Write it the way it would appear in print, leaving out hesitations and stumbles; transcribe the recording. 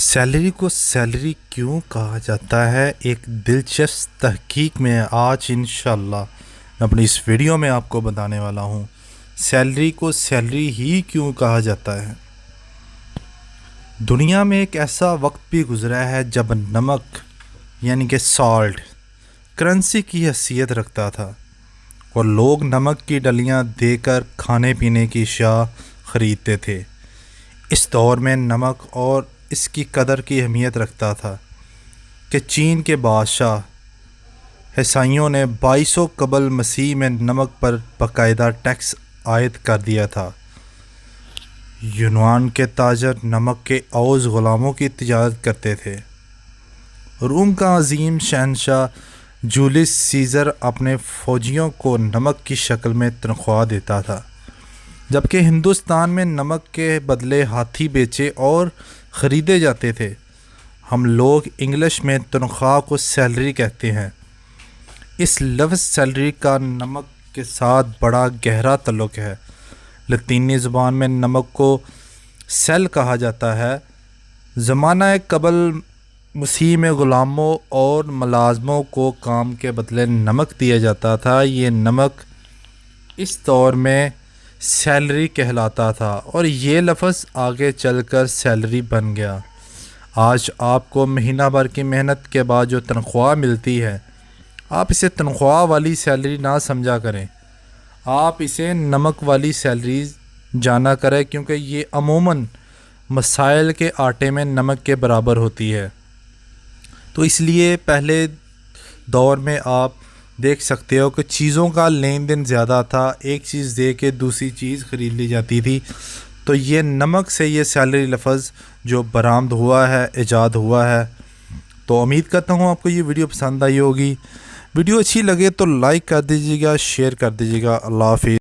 Salary کو salary کیوں کہا جاتا ہے، ایک دلچسپ تحقیق میں آج انشاءاللہ میں اپنی اس ویڈیو میں آپ کو بتانے والا ہوں۔ سیلری کو سیلری ہی کیوں کہا جاتا ہے؟ دنیا میں ایک ایسا وقت بھی گزرا ہے جب نمک یعنی کہ سالٹ کرنسی کی حیثیت رکھتا تھا اور لوگ نمک کی ڈلیاں دے کر کھانے پینے کی اشیاء خریدتے تھے۔ اس دور میں نمک اور اس کی قدر کی اہمیت رکھتا تھا کہ چین کے بادشاہ ہسائیوں نے 2200 قبل مسیح میں نمک پر باقاعدہ ٹیکس عائد کر دیا تھا۔ یونان کے تاجر نمک کے عوض غلاموں کی تجارت کرتے تھے۔ روم کا عظیم شہنشاہ جولیس سیزر اپنے فوجیوں کو نمک کی شکل میں تنخواہ دیتا تھا، جبکہ ہندوستان میں نمک کے بدلے ہاتھی بیچے اور خریدے جاتے تھے۔ ہم لوگ انگلش میں تنخواہ کو سیلری کہتے ہیں۔ اس لفظ سیلری کا نمک کے ساتھ بڑا گہرا تعلق ہے۔ لاطینی زبان میں نمک کو سیل کہا جاتا ہے۔ زمانہ قبل مسیح میں غلاموں اور ملازموں کو کام کے بدلے نمک دیا جاتا تھا۔ یہ نمک اس دور میں سیلری کہلاتا تھا اور یہ لفظ آگے چل کر سیلری بن گیا۔ آج آپ کو مہینہ بھر کی محنت کے بعد جو تنخواہ ملتی ہے، آپ اسے تنخواہ والی سیلری نہ سمجھا کریں، آپ اسے نمک والی سیلری جانا کریں، کیونکہ یہ عموماً مسائل کے آٹے میں نمک کے برابر ہوتی ہے۔ تو اس لیے پہلے دور میں آپ دیکھ سکتے ہو کہ چیزوں کا لین دین زیادہ تھا، ایک چیز دے کے دوسری چیز خرید لی جاتی تھی۔ تو یہ نمک سے یہ سیلری لفظ جو برآمد ہوا ہے، ایجاد ہوا ہے۔ تو امید کرتا ہوں آپ کو یہ ویڈیو پسند آئی ہوگی۔ ویڈیو اچھی لگے تو لائک کر دیجیے گا، شیئر کر دیجیے گا۔ اللہ حافظ۔